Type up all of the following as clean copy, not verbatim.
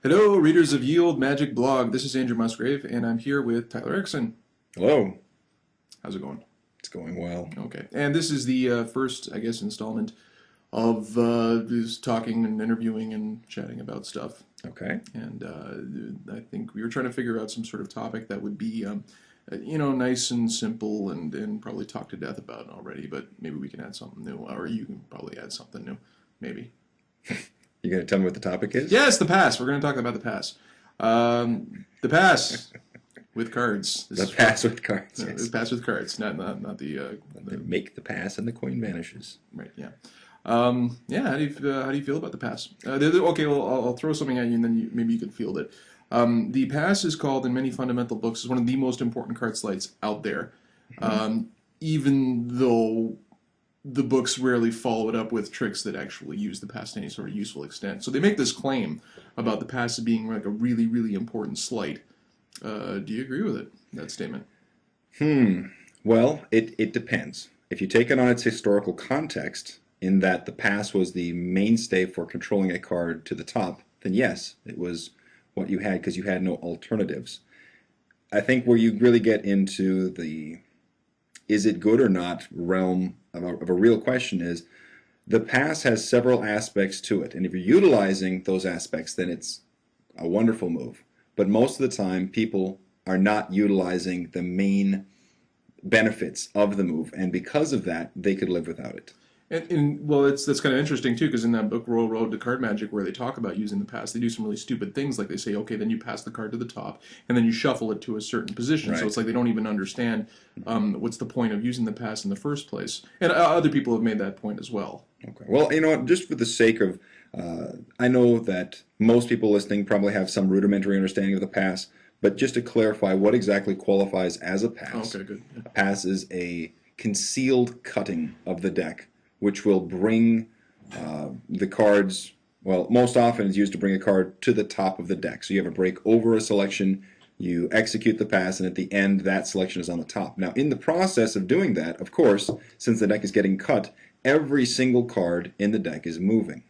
Hello, readers of Yield Magic Blog. This is Andrew Musgrave, and I'm here with Tyler Erickson. Hello. How's it going? It's going well. Okay. And this is the first, I guess, installment of just talking and interviewing and chatting about stuff. Okay. And I think we were trying to figure out some sort of topic that would be, nice and simple and probably talked to death about already, but maybe we can add something new, or you can probably add something new, maybe. You going to tell me what the topic is? Yes, the pass. We're going to talk about the pass. The pass with cards. The pass with cards. The pass with cards, not the Make the pass and the coin vanishes. right. Yeah. Yeah. How do you feel about the pass? Okay. Well, I'll throw something at you, and then maybe you can field it. The pass is called in many fundamental books is one of the most important card sleights out there. Even though the books rarely follow it up with tricks that actually use the pass to any sort of useful extent. So they make this claim about the pass being like a really, really important sleight. Do you agree with it, that statement? Well, it depends. If you take it on its historical context, in that the pass was the mainstay for controlling a card to the top, then yes, it was what you had because you had no alternatives. I think where you really get into the is it good or not realm of a real question is the pass has several aspects to it. And if you're utilizing those aspects, then it's a wonderful move. But most of the time, people are not utilizing the main benefits of the move. And because of that, they could live without it. And well, that's kind of interesting too, because in that book Royal Road to Card Magic, where they talk about using the pass, they do some really stupid things. Like they say, okay, then you pass the card to the top, and then you shuffle it to a certain position. So Right. it's like they don't even understand what's the point of using the pass in the first place. And other people have made that point as well. Okay. Well, you know what, just for the sake of, I know that most people listening probably have some rudimentary understanding of the pass, but just to clarify what exactly qualifies as a pass. Okay, good. Yeah. A pass is a concealed cutting of the deck, which will bring the cards, well, most often it's used to bring a card to the top of the deck. So you have a break over a selection, you execute the pass, and at the end, that selection is on the top. Now, in the process of doing that, of course, since the deck is getting cut, every single card in the deck is moving.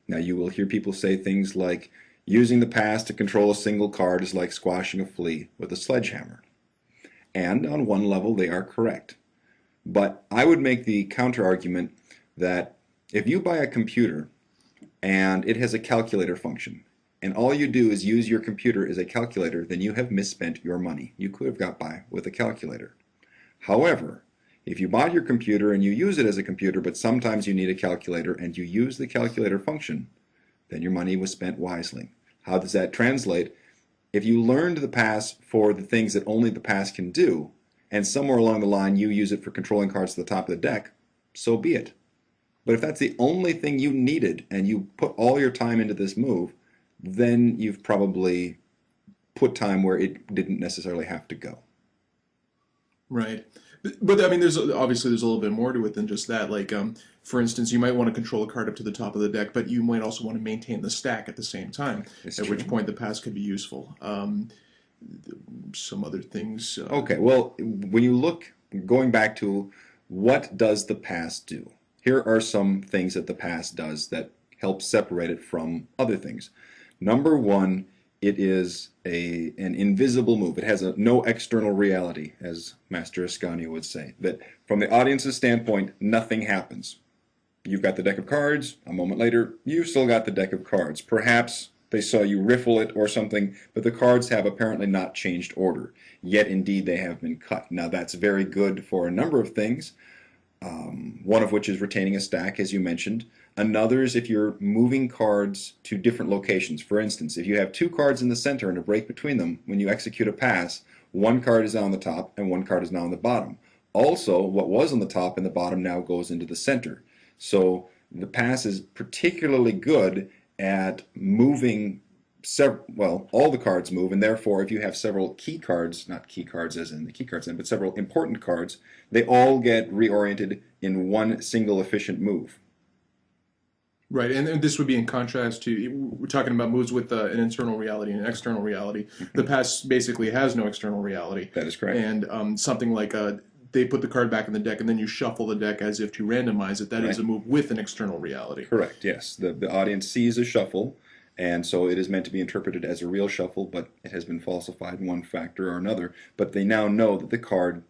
Now, you will hear people say things like, using the pass to control a single card is like squashing a flea with a sledgehammer. And on one level, they are correct. But I would make the counter argument that if you buy a computer and it has a calculator function, and all you do is use your computer as a calculator, then you have misspent your money. You could have got by with a calculator. However, if you bought your computer and you use it as a computer, but sometimes you need a calculator and you use the calculator function, then your money was spent wisely. How does that translate? If you learned the pass for the things that only the pass can do, and somewhere along the line you use it for controlling cards to the top of the deck, so be it. But if that's the only thing you needed and you put all your time into this move, then you've probably put time where it didn't necessarily have to go. Right. But I mean, there's obviously there's a little bit more to it than just that. Like, for instance, you might want to control a card up to the top of the deck, but you might also want to maintain the stack at the same time. It's At true. which point the pass could be useful. Some other things. Okay, well, when you look, going back to what does the pass do? Here are some things that the pass does that help separate it from other things. Number one, it is an invisible move. It has no external reality, as Master Ascanio would say. That from the audience's standpoint, nothing happens. You've got the deck of cards. A moment later, you've still got the deck of cards. Perhaps they saw you riffle it or something, but the cards have apparently not changed order. Yet, indeed, they have been cut. Now, that's very good for a number of things, one of which is retaining a stack, as you mentioned. Another is if you're moving cards to different locations. For instance, if you have two cards in the center and a break between them, when you execute a pass, one card is now on the top and one card is now on the bottom. Also, what was on the top and the bottom now goes into the center. So the pass is particularly good at moving well, all the cards move, and therefore if you have several key cards, not key cards as in the key cards, but several important cards, they all get reoriented in one single efficient move. Right, and this would be in contrast to we're talking about moves with an internal reality and an external reality. The pass basically has no external reality. That is correct. And something like they put the card back in the deck and then you shuffle the deck as if to randomize it. That is a move with an external reality. Correct, yes. The audience sees a shuffle, And so it is meant to be interpreted as a real shuffle, but it has been falsified in one factor or another. But they now know that the card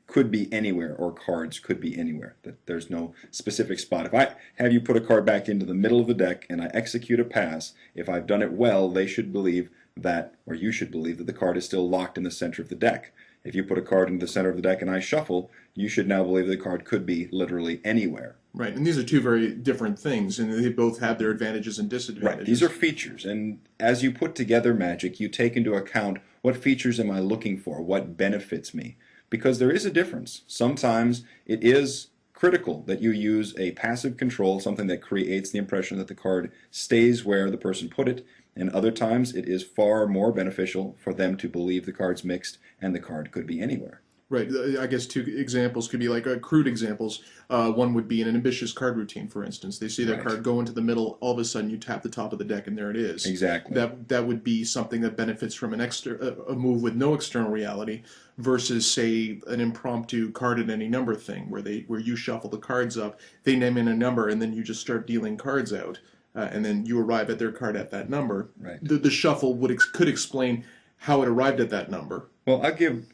could be anywhere, or cards could be anywhere, that there's no specific spot. If I have you put a card back into the middle of the deck and I execute a pass, if I've done it well, they should believe that, or you should believe that the card is still locked in the center of the deck. If you put a card into the center of the deck and I shuffle, you should now believe the card could be literally anywhere. Right, and these are two very different things, and they both have their advantages and disadvantages. Right, these are features, and as you put together Magic, you take into account what features am I looking for, what benefits me, because there is a difference. Sometimes it is critical that you use a passive control, something that creates the impression that the card stays where the person put it, and other times it is far more beneficial for them to believe the card's mixed and the card could be anywhere. Right. I guess two examples could be like crude examples. One would be an ambitious card routine, for instance. They see their card go into the middle, all of a sudden you tap the top of the deck, and there it is. Exactly. That would be something that benefits from a move with no external reality, versus say an impromptu card at any number thing, where you shuffle the cards up, they name in a number, and then you just start dealing cards out, and then you arrive at their card at that number. Right. The shuffle could explain how it arrived at that number. Well, I'll give,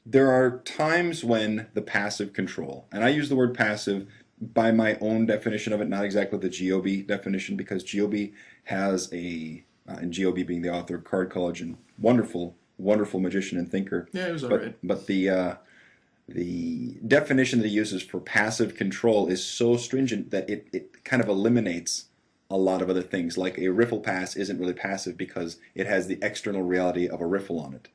there are times when the passive control, and I use the word passive by my own definition of it, not exactly the GOB definition, because GOB has and GOB being the author of Card College and wonderful magician and thinker. Yeah, it was all right. But the definition that he uses for passive control is so stringent that it kind of eliminates a lot of other things. Like a riffle pass isn't really passive because it has the external reality of a riffle on it.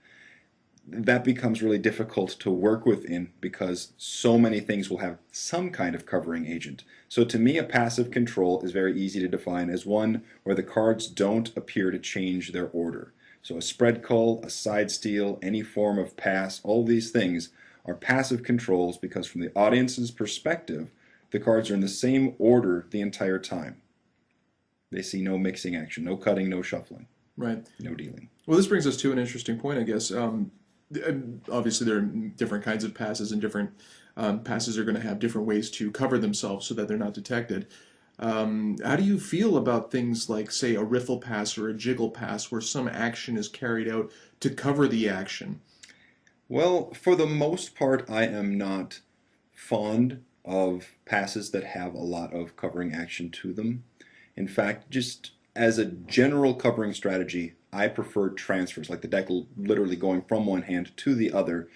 That becomes really difficult to work within because so many things will have some kind of covering agent. So to me, a passive control is very easy to define as one where the cards don't appear to change their order. So a spread call, a side steal, any form of pass, all these things are passive controls because from the audience's perspective, the cards are in the same order the entire time. They see no mixing action, no cutting, no shuffling, right, no dealing. Well, this brings us to an interesting point, I guess. Obviously, there are different kinds of passes, and different passes are going to have different ways to cover themselves so that they're not detected. How do you feel about things like, say, a riffle pass or a jiggle pass, where some action is carried out to cover the action? Well, for the most part, I am not fond of passes that have a lot of covering action to them. In fact, just as a general covering strategy, I prefer transfers, like the deck literally going from one hand to the other,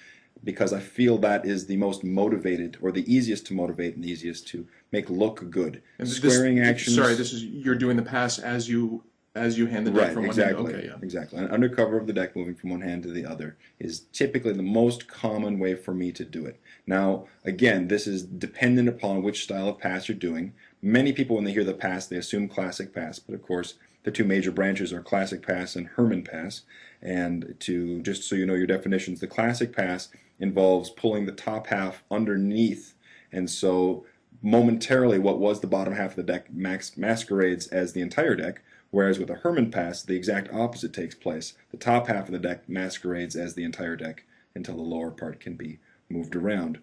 because I feel that is the most motivated, or the easiest to motivate and the easiest to make look good. And Squaring actions. Sorry, you're doing the pass as you hand the deck from one hand. Okay, yeah. Exactly. And under cover of the deck, moving from one hand to the other is typically the most common way for me to do it. Now, again, this is dependent upon which style of pass you're doing. Many people, when they hear the pass, they assume classic pass, but of course, the two major branches are classic pass and Herman pass. And just so you know your definitions, the classic pass involves pulling the top half underneath, and so momentarily what was the bottom half of the deck masquerades as the entire deck, whereas with a Herman pass, the exact opposite takes place. The top half of the deck masquerades as the entire deck until the lower part can be moved around.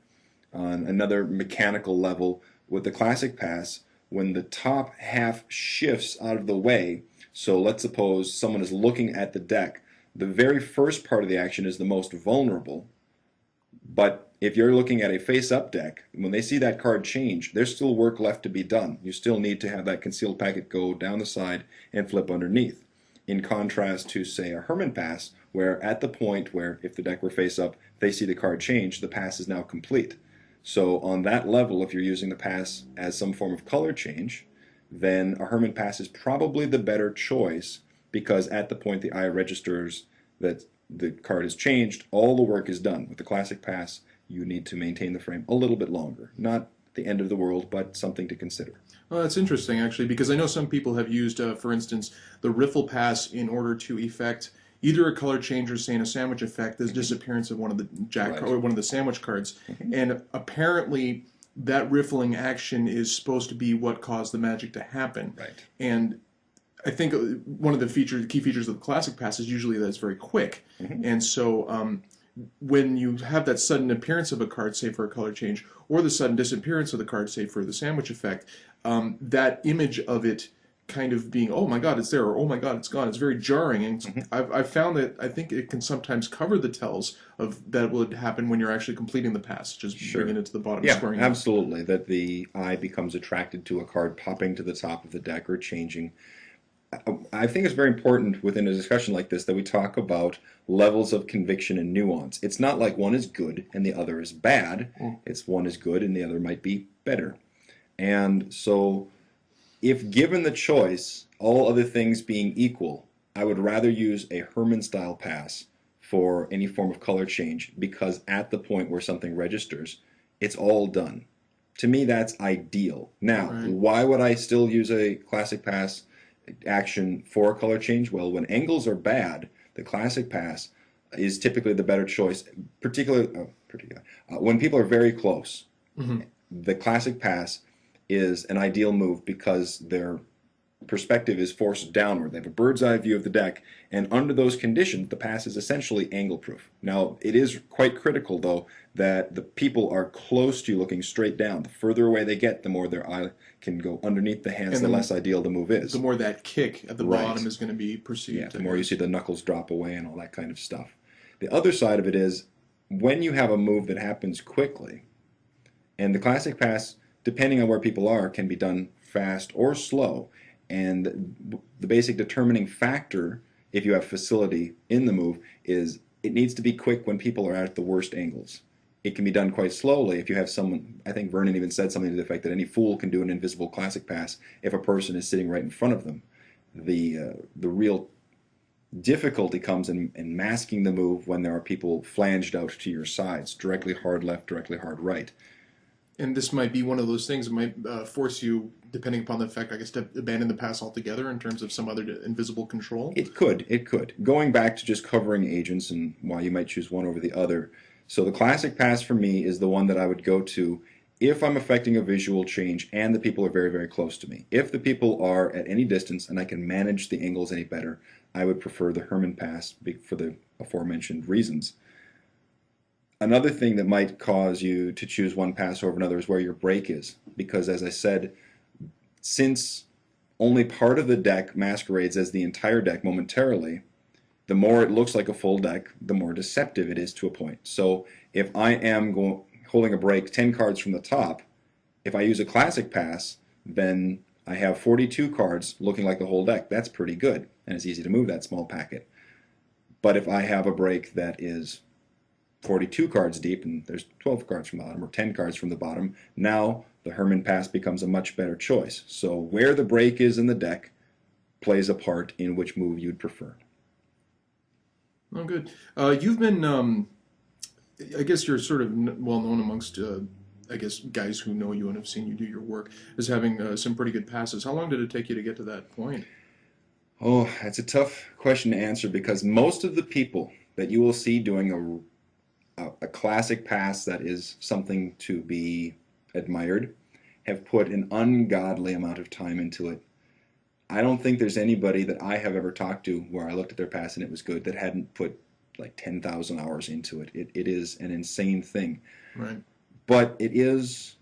On another mechanical level, with the classic pass, when the top half shifts out of the way, so let's suppose someone is looking at the deck, the very first part of the action is the most vulnerable, but if you're looking at a face-up deck, when they see that card change, there's still work left to be done. You still need to have that concealed packet go down the side and flip underneath. In contrast to, say, a Herman pass, where at the point where, if the deck were face-up, they see the card change, the pass is now complete. So on that level, if you're using the pass as some form of color change, then a Herman pass is probably the better choice, because at the point the eye registers that the card is changed, all the work is done. With the classic pass, you need to maintain the frame a little bit longer. Not the end of the world, but something to consider. Well, that's interesting, actually, because I know some people have used, for instance, the riffle pass in order to effect either a color change or, say, in a sandwich effect, the disappearance of one of the or one of the sandwich cards. And apparently, that riffling action is supposed to be what caused the magic to happen. Right. And I think one of the key features of the classic pass is usually that it's very quick. And so when you have that sudden appearance of a card, say for a color change, or the sudden disappearance of the card, say for the sandwich effect, that image of it kind of being, oh my god, it's there, or oh my god, it's gone. It's very jarring, and I've found that I think it can sometimes cover the tells of that would happen when you're actually completing the pass, just bringing it to the bottom, Yeah, squaring it. absolutely. That the eye becomes attracted to a card popping to the top of the deck or changing. I think it's very important within a discussion like this that we talk about levels of conviction and nuance. It's not like one is good and the other is bad. It's one is good and the other might be better. And so, if given the choice, all other things being equal, I would rather use a Herman style pass for any form of color change because at the point where something registers, it's all done. To me, that's ideal. Now, Right. why would I still use a classic pass action for a color change? Well, when angles are bad, the classic pass is typically the better choice, particularly when people are very close. The classic pass is an ideal move because their perspective is forced downward. They have a bird's eye view of the deck, and under those conditions, the pass is essentially angle proof. Now, it is quite critical, though, that the people are close to you looking straight down. The further away they get, the more their eye can go underneath the hands, And the the- less ideal the move is. The more that kick at the Right. bottom is going to be perceived. Yeah, the more you see the knuckles drop away and all that kind of stuff. The other side of it is when you have a move that happens quickly, and the classic pass, depending on where people are, can be done fast or slow. And the basic determining factor, if you have facility in the move, is it needs to be quick when people are at the worst angles. It can be done quite slowly if you have someone. I think Vernon even said something to the effect that any fool can do an invisible classic pass if a person is sitting right in front of them. The real difficulty comes in masking the move when there are people flanged out to your sides, directly hard left, directly hard right. And this might be one of those things that might force you, depending upon the effect, I guess, to abandon the pass altogether in terms of some other invisible control. It could. Going back to just covering agents and why you might choose one over the other. So the classic pass for me is the one that I would go to if I'm affecting a visual change and the people are very, very close to me. If the people are at any distance and I can manage the angles any better, I would prefer the Herman pass for the aforementioned reasons. Another thing that might cause you to choose one pass over another is where your break is. Because as I said, since only part of the deck masquerades as the entire deck momentarily, the more it looks like a full deck, the more deceptive it is to a point. So if I am holding a break 10 cards from the top, if I use a classic pass, then I have 42 cards looking like the whole deck. That's pretty good, and it's easy to move that small packet. But if I have a break that is 42 cards deep and there's 12 cards from the bottom or 10 cards from the bottom, now the Herman pass becomes a much better choice. So where the break is in the deck plays a part in which move you'd prefer. Oh, good. You've been, I guess you're sort of well known amongst, I guess, guys who know you and have seen you do your work as having some pretty good passes. How long did it take you to get to that point? Oh, that's a tough question to answer because most of the people that you will see doing a classic pass that is something to be admired have put an ungodly amount of time into it. I don't think there's anybody that I have ever talked to where I looked at their pass and it was good that hadn't put like 10,000 hours into it. It is an insane thing. Right. But it is,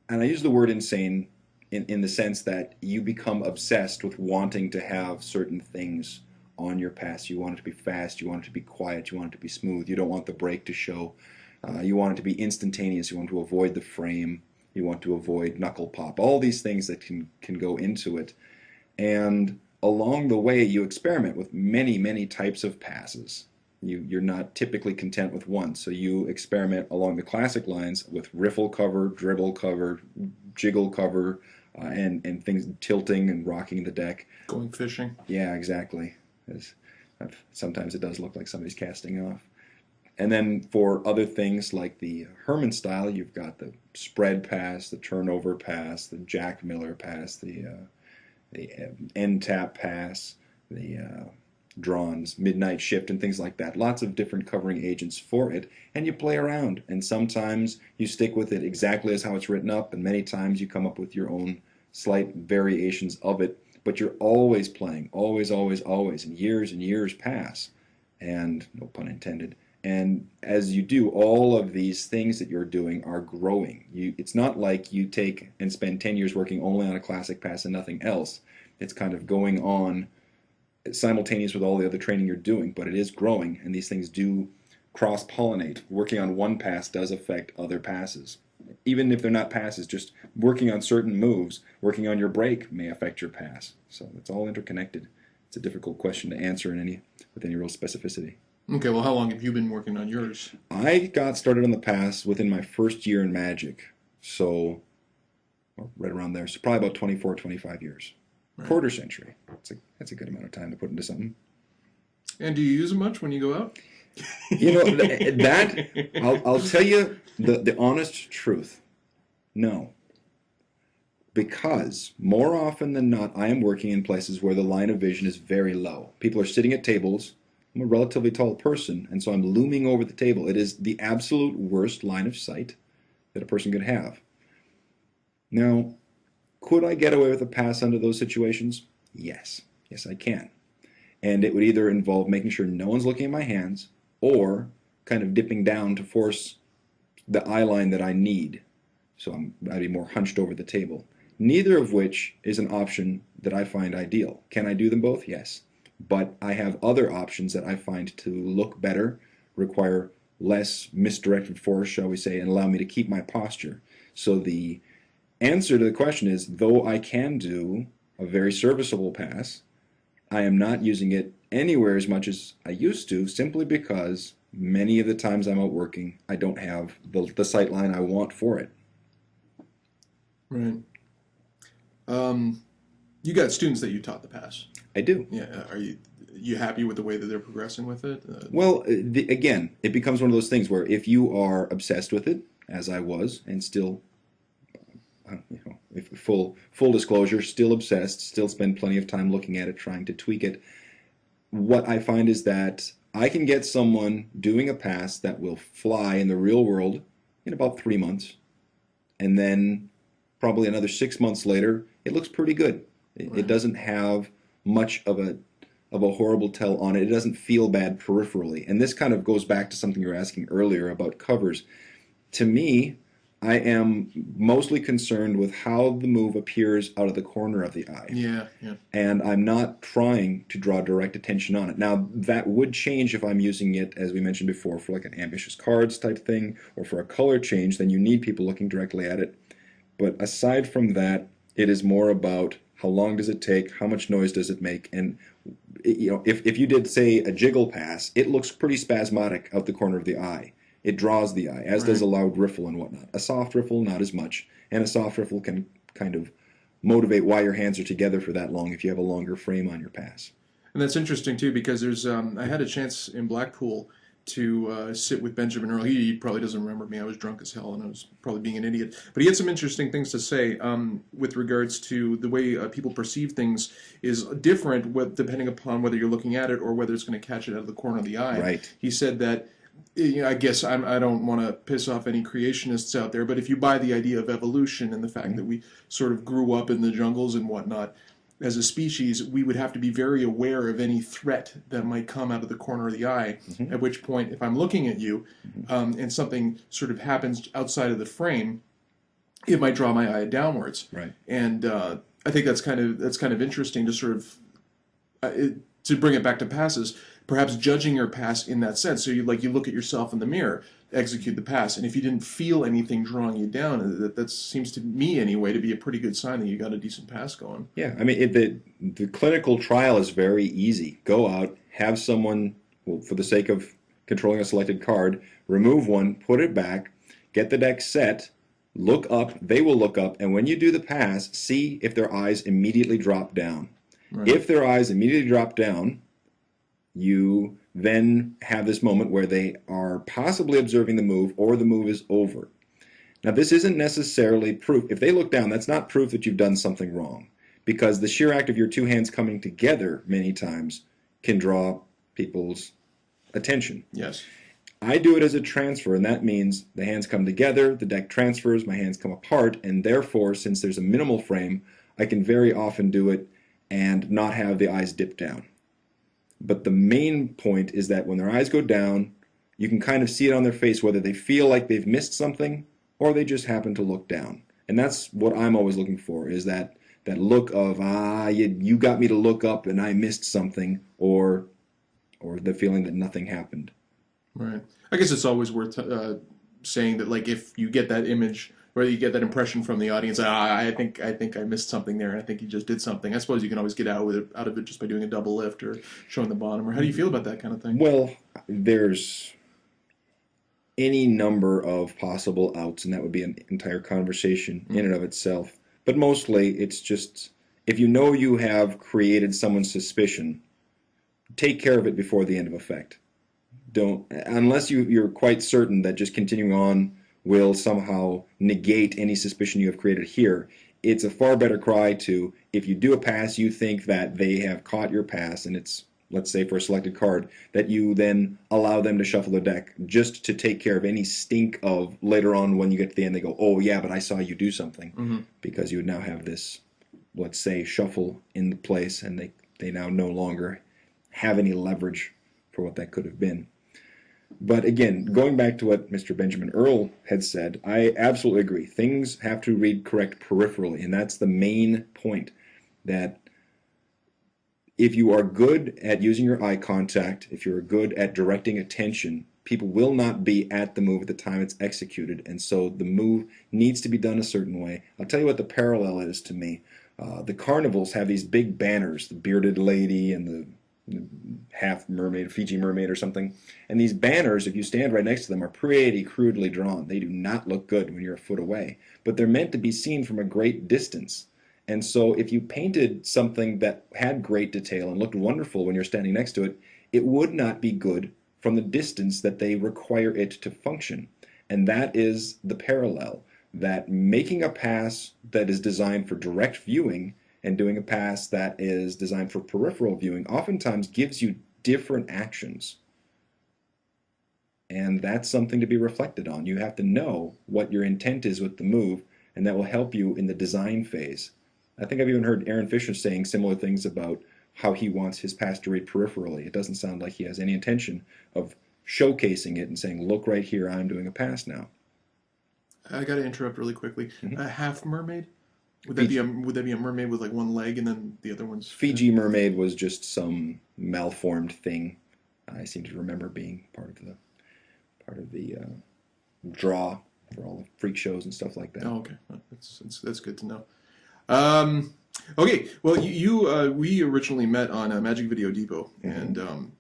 and I use the word insane in the sense that you become obsessed with wanting to have certain things on your pass. You want it to be fast, you want it to be quiet, you want it to be smooth, you don't want the break to show. You want it to be instantaneous, you want to avoid the frame, you want to avoid knuckle pop, all these things that can go into it. And along the way, you experiment with many, many types of passes. You're not typically content with one, so you experiment along the classic lines with riffle cover, dribble cover, jiggle cover, and things tilting and rocking the deck. Going fishing. Yeah, exactly. Sometimes it does look like somebody's casting off. And then for other things like the Herman style, you've got the spread pass, the turnover pass, the Jack Miller pass, the end tap pass, the Drawn's midnight shift, and things like that. Lots of different covering agents for it, and you play around. And sometimes you stick with it exactly as how it's written up, and many times you come up with your own slight variations of it. But you're always playing, always, always, always, and years pass, and no pun intended, And as you do, all of these things that you're doing are growing. It's not like you take and spend 10 years working only on a classic pass and nothing else. It's kind of going on simultaneous with all the other training you're doing, but it is growing, and these things do cross-pollinate. Working on one pass does affect other passes. Even if they're not passes, just working on certain moves, working on your break may affect your pass. So it's all interconnected. It's a difficult question to answer with any real specificity. Okay, well, how long have you been working on yours? I got started on the pass within my first year in Magic, so right around there. So probably about 24, 25 years. Right. Quarter century. That's a good amount of time to put into something. And do you use them much when you go out? You know, I'll tell you the honest truth. No. Because more often than not, I am working in places where the line of vision is very low. People are sitting at tables. I'm a relatively tall person, and so I'm looming over the table. It is the absolute worst line of sight that a person could have. Now, could I get away with a pass under those situations? Yes. Yes, I can. And it would either involve making sure no one's looking at my hands or kind of dipping down to force the eye line that I need. So I'd be more hunched over the table. Neither of which is an option that I find ideal. Can I do them both? Yes. But I have other options that I find to look better, require less misdirected force, shall we say, and allow me to keep my posture. So the answer to the question is, though I can do a very serviceable pass, I am not using it anywhere as much as I used to, simply because many of the times I'm out working, I don't have the sight line I want for it. Right. You got students that you taught the pass. I do. Yeah. Are you happy with the way that they're progressing with it? Well, again, it becomes one of those things where if you are obsessed with it, as I was, and still, if full disclosure, still obsessed, still spend plenty of time looking at it, trying to tweak it. What I find is that I can get someone doing a pass that will fly in the real world in about 3 months, and then probably another 6 months later, it looks pretty good. It doesn't have much of a horrible tell on it. It doesn't feel bad peripherally. And this kind of goes back to something you were asking earlier about covers. To me, I am mostly concerned with how the move appears out of the corner of the eye. Yeah, yeah. And I'm not trying to draw direct attention on it. Now, that would change if I'm using it, as we mentioned before, for like an ambitious cards type thing, or for a color change, then you need people looking directly at it. But aside from that, it is more about how long does it take, how much noise does it make, and if you did, say, a jiggle pass, it looks pretty spasmodic out the corner of the eye. It draws the eye, as does a loud riffle and whatnot. A soft riffle, not as much. And a soft riffle can kind of motivate why your hands are together for that long if you have a longer frame on your pass. And that's interesting, too, because there's I had a chance in Blackpool to sit with Benjamin Earl. He probably doesn't remember me. I was drunk as hell, and I was probably being an idiot. But he had some interesting things to say with regards to the way people perceive things is different depending upon whether you're looking at it or whether it's going to catch it out of the corner of the eye. Right. He said that, I guess I don't want to piss off any creationists out there, but if you buy the idea of evolution and the fact that we sort of grew up in the jungles and whatnot, as a species, we would have to be very aware of any threat that might come out of the corner of the eye, at which point, if I'm looking at you and something sort of happens outside of the frame, it might draw my eye downwards. Right. And I think that's kind of interesting to sort of, to bring it back to passes, perhaps judging your pass in that sense. So you look at yourself in the mirror, execute the pass, and if you didn't feel anything drawing you down, that seems to me anyway to be a pretty good sign that you got a decent pass going. Yeah, I mean, the clinical trial is very easy. Go out, have someone, well, for the sake of controlling a selected card, remove one, put it back, get the deck set, look up, they will look up, and when you do the pass, see if their eyes immediately drop down. Right. If their eyes immediately drop down, you then have this moment where they are possibly observing the move or the move is over. Now, this isn't necessarily proof. If they look down, that's not proof that you've done something wrong, because the sheer act of your two hands coming together many times can draw people's attention. Yes. I do it as a transfer, and that means the hands come together, the deck transfers, my hands come apart, and therefore, since there's a minimal frame, I can very often do it and not have the eyes dip down. But the main point is that when their eyes go down, You can kind of see it on their face whether they feel like they've missed something or they just happen to look down. And that's what I'm always looking for, is that look of, you got me to look up and I missed something, or the feeling that nothing happened. Right. I guess it's always worth saying that, like, if you get that image or you get that impression from the audience, I think I missed something there, and I think you just did something. I suppose you can always get out of it just by doing a double lift or showing the bottom. Or how do you feel about that kind of thing? Well, there's any number of possible outs, and that would be an entire conversation in and of itself. But mostly, it's just, if you know you have created someone's suspicion, take care of it before the end of effect. Don't, unless you're quite certain that just continuing on will somehow negate any suspicion you have created here. It's a far better cry to, if you do a pass, you think that they have caught your pass, and it's, let's say for a selected card, that you then allow them to shuffle the deck just to take care of any stink of later on when you get to the end, they go, oh yeah, but I saw you do something. Because you would now have this, let's say, shuffle in the place, and they now no longer have any leverage for what that could have been. But again, going back to what Mr. Benjamin Earl had said, I absolutely agree. Things have to read correct peripherally, and that's the main point. That if you are good at using your eye contact, if you're good at directing attention, people will not be at the move at the time it's executed, and so the move needs to be done a certain way. I'll tell you what the parallel is to me. The carnivals have these big banners, the bearded lady and the half mermaid, Fiji mermaid or something. And these banners, if you stand right next to them, are pretty crudely drawn. They do not look good when you're a foot away. But they're meant to be seen from a great distance. And so if you painted something that had great detail and looked wonderful when you're standing next to it, it would not be good from the distance that they require it to function. And that is the parallel, that making a pass that is designed for direct viewing and doing a pass that is designed for peripheral viewing oftentimes gives you different actions. And that's something to be reflected on. You have to know what your intent is with the move, and that will help you in the design phase. I think I've even heard Aaron Fisher saying similar things about how he wants his pass to read peripherally. It doesn't sound like he has any intention of showcasing it and saying, look right here, I'm doing a pass now. I got to interrupt really quickly. A half mermaid? Would that be a mermaid with like one leg and then the other one's Fiji mermaid was just some malformed thing. I seem to remember being part of the draw for all the freak shows and stuff like that. Oh, okay. That's good to know. Okay, well, we originally met on Magic Video Depot, and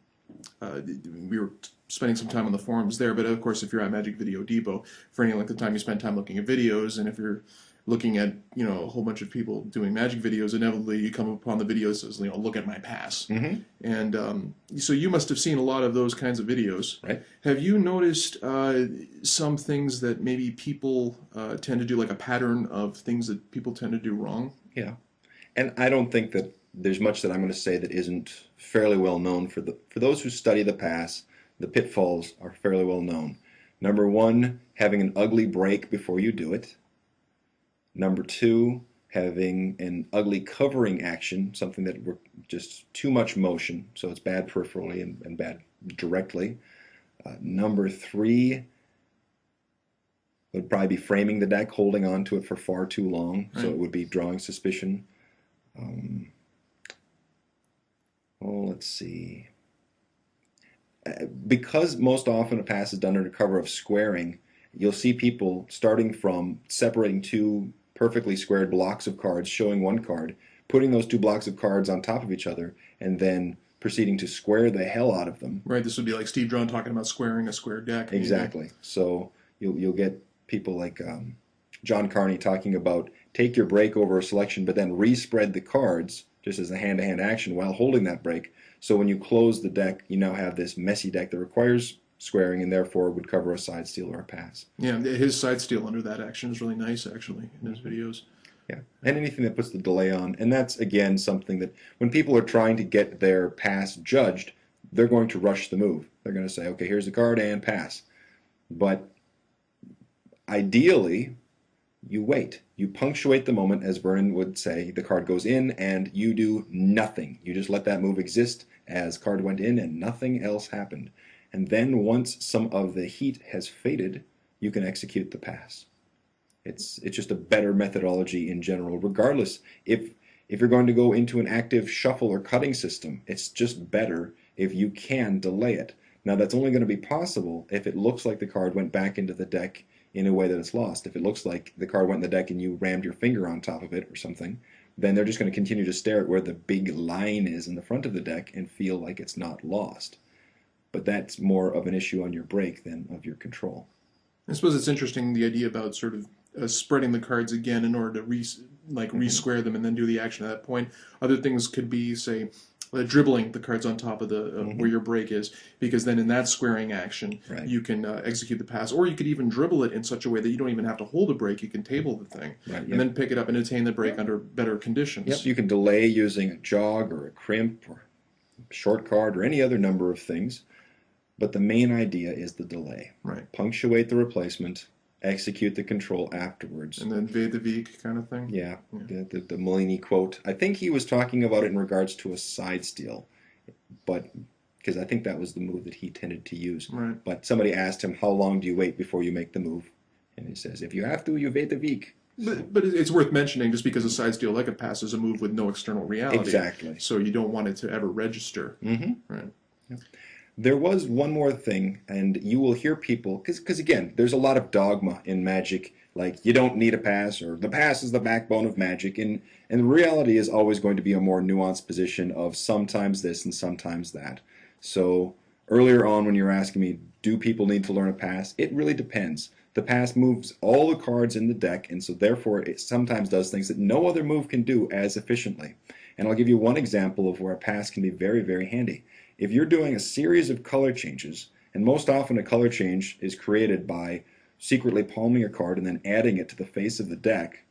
we were spending some time on the forums there. But of course, if you're at Magic Video Depot, for any length of time, you spend time looking at videos, and if you're looking at a whole bunch of people doing magic videos, inevitably you come upon the videos that says, look at my pass. And so you must have seen a lot of those kinds of videos. Right. Have you noticed some things that maybe people tend to do, like a pattern of things that people tend to do wrong? Yeah. And I don't think that there's much that I'm going to say that isn't fairly well known. For those who study the pass, the pitfalls are fairly well known. Number one, having an ugly break before you do it. Number two, having an ugly covering action, something that we're just too much motion, so it's bad peripherally and bad directly. Number three would probably be framing the deck, holding on to it for far too long, so it would be drawing suspicion. Let's see. Because most often a pass is done under cover of squaring, you'll see people starting from separating two perfectly squared blocks of cards, showing one card, putting those two blocks of cards on top of each other, and then proceeding to square the hell out of them. Right, this would be like Steve Drone talking about squaring a square deck. Exactly. So you'll get people like John Carney talking about take your break over a selection, but then respread the cards just as a hand-to-hand action while holding that break. So when you close the deck, you now have this messy deck that requires squaring and therefore would cover a side steal or a pass. Yeah, his side steal under that action is really nice, actually, in his videos. Yeah, and anything that puts the delay on. And that's, again, something that when people are trying to get their pass judged, they're going to rush the move. They're going to say, okay, here's the card and pass. But ideally, you wait. You punctuate the moment, as Vernon would say. The card goes in and you do nothing. You just let that move exist as card went in and nothing else happened. And then once some of the heat has faded, you can execute the pass. It's just a better methodology in general, regardless if you're going to go into an active shuffle or cutting system, it's just better if you can delay it. Now that's only going to be possible if it looks like the card went back into the deck in a way that it's lost. If it looks like the card went in the deck and you rammed your finger on top of it or something, then they're just going to continue to stare at where the big line is in the front of the deck and feel like it's not lost. But that's more of an issue on your break than of your control. I suppose it's interesting, the idea about sort of spreading the cards again in order to re-square them and then do the action at that point. Other things could be, say, dribbling the cards on top of the where your break is, because then in that squaring action, Right. you can execute the pass, or you could even dribble it in such a way that you don't even have to hold a break. You can table the thing, Right, and yep. then pick it up and attain the break under better conditions. Yep, you can delay using a jog or a crimp or a short card or any other number of things, but the main idea is the delay. Right. Punctuate the replacement, execute the control afterwards. And then Vade the Veek kind of thing. Yeah, the Mulliny quote. I think he was talking about it in regards to a side steal, but because I think that was the move that he tended to use. Right. But somebody asked him, how long do you wait before you make the move? And he says, if you have to, you Vade the Veek. But it's worth mentioning, just because a side steal like a pass is a move with no external reality. Exactly. So you don't want it to ever register. Mm-hmm. Right. Yep. There was one more thing, and you will hear people, because again, there's a lot of dogma in Magic, like you don't need a pass, or the pass is the backbone of Magic, and the reality is always going to be a more nuanced position of sometimes this and sometimes that. So earlier on when you were asking me, do people need to learn a pass? It really depends. The pass moves all the cards in the deck, and so therefore it sometimes does things that no other move can do as efficiently. And I'll give you one example of where a pass can be very, very handy. If you're doing a series of color changes, and most often a color change is created by secretly palming a card and then adding it to the face of the deck,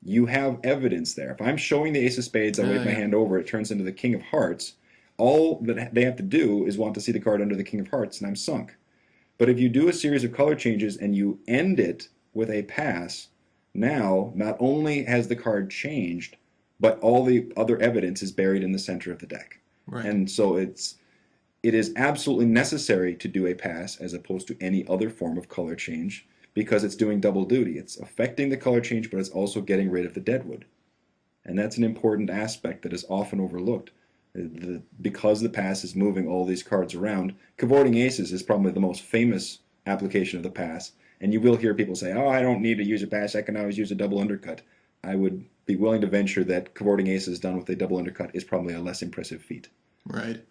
you have evidence there. If I'm showing the Ace of Spades, I wave my hand over, it turns into the King of Hearts, all that they have to do is want to see the card under the King of Hearts, and I'm sunk. But if you do a series of color changes and you end it with a pass, now not only has the card changed, but all the other evidence is buried in the center of the deck. Right. And so it is absolutely necessary to do a pass as opposed to any other form of color change, because it's doing double duty. It's affecting the color change, but it's also getting rid of the deadwood. And that's an important aspect that is often overlooked. Because the pass is moving all these cards around, cavorting aces is probably the most famous application of the pass. And you will hear people say, oh, I don't need to use a pass, I can always use a double undercut. I would be willing to venture that cavorting aces done with a double undercut is probably a less impressive feat. Right.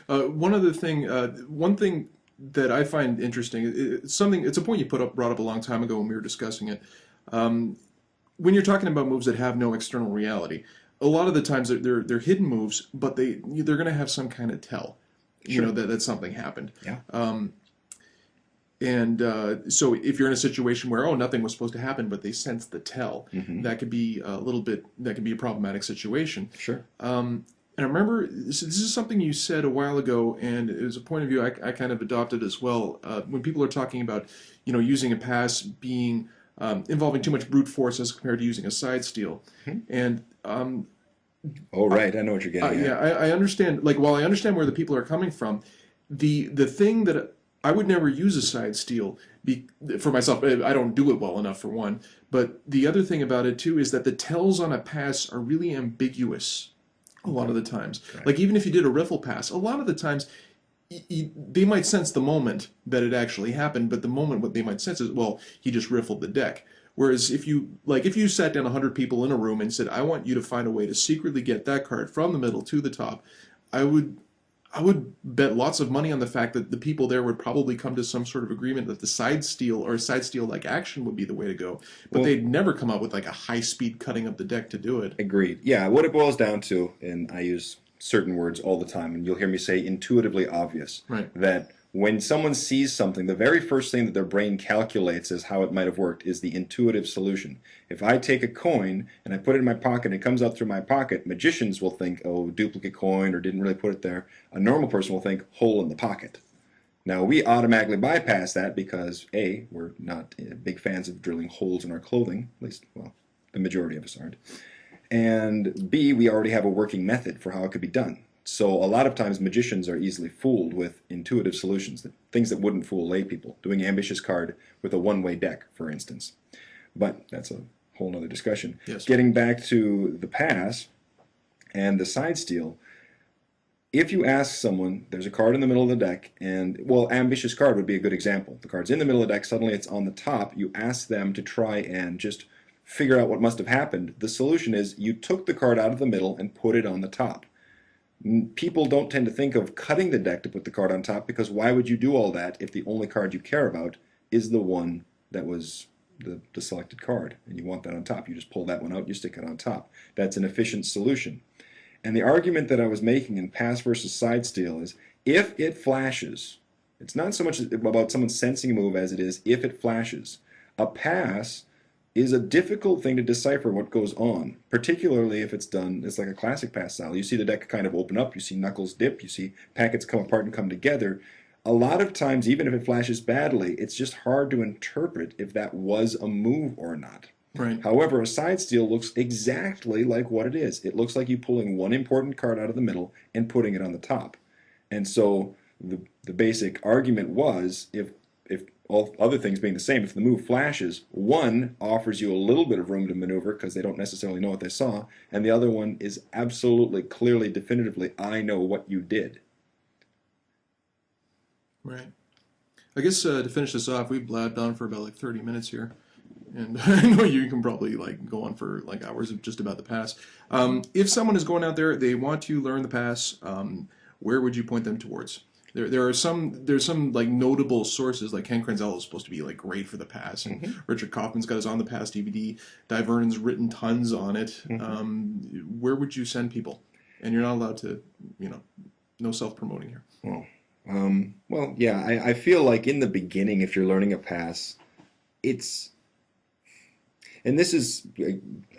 One thing that I find interesting, it's a point you brought up a long time ago when we were discussing it. When you're talking about moves that have no external reality, a lot of the times they're hidden moves, but they're going to have some kind of tell, Sure. that something happened. Yeah. So if you're in a situation where nothing was supposed to happen, but they sense the tell, that could be a problematic situation. Sure. And I remember this is something you said a while ago, and it was a point of view I kind of adopted as well. When people are talking about using a pass being involving too much brute force as compared to using a side steal, and oh, right, I know what you're getting at. yeah, I understand. Like, while I understand where the people are coming from, the thing that I would never use a side steal for myself. I don't do it well enough, for one. But the other thing about it too is that the tells on a pass are really ambiguous a lot of the times. Right. Like, even if you did a riffle pass, a lot of the times they might sense the moment that it actually happened, but the moment what they might sense is, well, he just riffled the deck. Whereas if you sat down 100 people in a room and said, I want you to find a way to secretly get that card from the middle to the top, I would bet lots of money on the fact that the people there would probably come to some sort of agreement that the side steal or side steal like action would be the way to go. But they'd never come up with like a high speed cutting of the deck to do it. Agreed. Yeah, what it boils down to, and I use certain words all the time, and you'll hear me say intuitively obvious, Right. that when someone sees something, the very first thing that their brain calculates as how it might have worked is the intuitive solution. If I take a coin and I put it in my pocket and it comes out through my pocket, magicians will think, oh, duplicate coin, or didn't really put it there. A normal person will think, hole in the pocket. Now, we automatically bypass that because, A, we're not big fans of drilling holes in our clothing, at least, well, the majority of us aren't. And B, we already have a working method for how it could be done. So a lot of times magicians are easily fooled with intuitive solutions, things that wouldn't fool lay people. Doing ambitious card with a one-way deck, for instance. But that's a whole other discussion. Yes. Getting back to the pass and the side steal, if you ask someone, there's a card in the middle of the deck, and, well, ambitious card would be a good example. The card's in the middle of the deck, suddenly it's on the top. You ask them to try and just figure out what must have happened. The solution is you took the card out of the middle and put it on the top. People don't tend to think of cutting the deck to put the card on top, because why would you do all that if the only card you care about is the one that was the selected card, and you want that on top? You just pull that one out, you stick it on top. That's an efficient solution. And the argument that I was making in pass versus side steal is, if it flashes, it's not so much about someone sensing a move as it is if it flashes. A pass is a difficult thing to decipher what goes on, particularly if it's done, it's like a classic pass style. You see the deck kind of open up, you see knuckles dip, you see packets come apart and come together. A lot of times, even if it flashes badly, it's just hard to interpret if that was a move or not. Right. However, a side steal looks exactly like what it is. It looks like you pulling one important card out of the middle and putting it on the top. And so the basic argument was, if all other things being the same, if the move flashes, one offers you a little bit of room to maneuver because they don't necessarily know what they saw, and the other one is absolutely, clearly, definitively, I know what you did. Right. I guess to finish this off, we've blabbed on for about like 30 minutes here. And I know you can probably like go on for like hours of just about the pass. If someone is going out there, they want to learn the pass, where would you point them towards? There's some like notable sources, like Ken Krenzel is supposed to be like great for the pass, and Richard Kaufman's got his On the Pass DVD. Di Vernon's written tons on it. Where would you send people? And you're not allowed to, no self-promoting here. Well, yeah, I feel like in the beginning, if you're learning a pass, and this is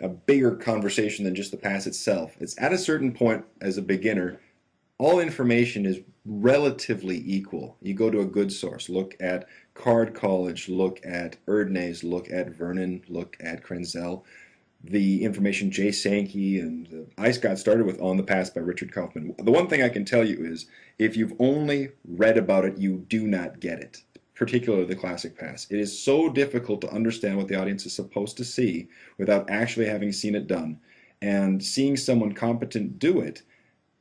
a bigger conversation than just the pass itself. It's at a certain point as a beginner, all information is relatively equal. You go to a good source, look at Card College, look at Erdnase, look at Vernon, look at Krenzel. The information Jay Sankey and I got started with On the Pass by Richard Kaufman. The one thing I can tell you is, if you've only read about it, you do not get it. Particularly the classic pass. It is so difficult to understand what the audience is supposed to see without actually having seen it done. And seeing someone competent do it,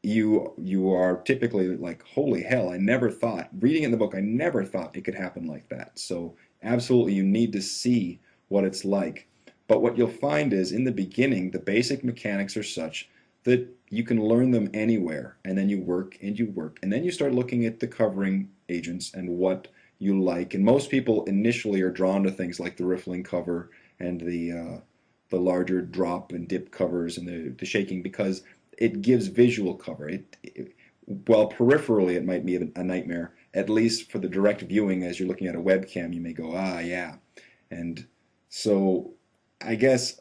you are typically like, holy hell, I never thought, reading in the book, I never thought it could happen like that. So absolutely you need to see what it's like. But what you'll find is, in the beginning, the basic mechanics are such that you can learn them anywhere, and then you work, and then you start looking at the covering agents and what you like. And most people initially are drawn to things like the riffling cover and the larger drop and dip covers and the shaking, because it gives visual cover. While peripherally it might be a nightmare, at least for the direct viewing as you're looking at a webcam, you may go, ah, yeah. And so I guess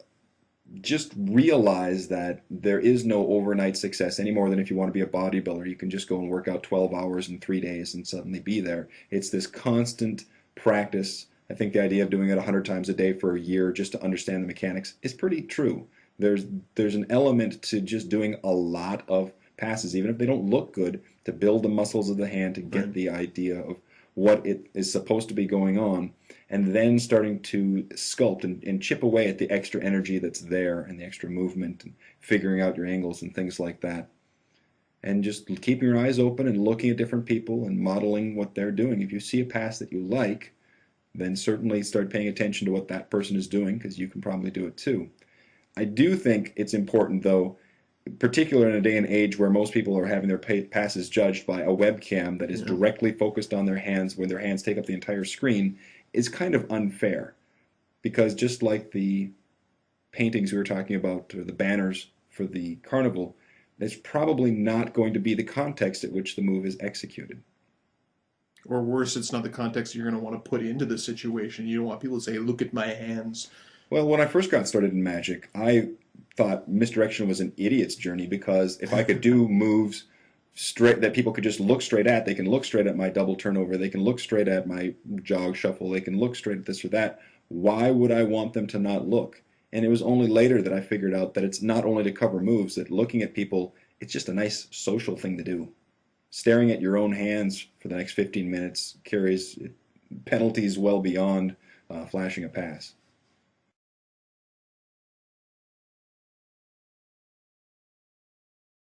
just realize that there is no overnight success any more than if you want to be a bodybuilder. You can just go and work out 12 hours in 3 days and suddenly be there. It's this constant practice. I think the idea of doing it 100 times a day for a year just to understand the mechanics is pretty true. There's an element to just doing a lot of passes, even if they don't look good, to build the muscles of the hand, to get the idea of what it is supposed to be going on, and then starting to sculpt and chip away at the extra energy that's there and the extra movement and figuring out your angles and things like that. And just keeping your eyes open and looking at different people and modeling what they're doing. If you see a pass that you like, then certainly start paying attention to what that person is doing, because you can probably do it too. I do think it's important, though, particularly in a day and age where most people are having their passes judged by a webcam that is directly focused on their hands, where their hands take up the entire screen, is kind of unfair. Because just like the paintings we were talking about, or the banners for the carnival, that's probably not going to be the context at which the move is executed. Or worse, it's not the context you're going to want to put into the situation. You don't want people to say, look at my hands. Well, when I first got started in Magic, I thought misdirection was an idiot's journey, because if I could do moves straight that people could just look straight at, they can look straight at my double turnover, they can look straight at my jog shuffle, they can look straight at this or that, why would I want them to not look? And it was only later that I figured out that it's not only to cover moves, that looking at people it's just a nice social thing to do. Staring at your own hands for the next 15 minutes carries penalties well beyond flashing a pass.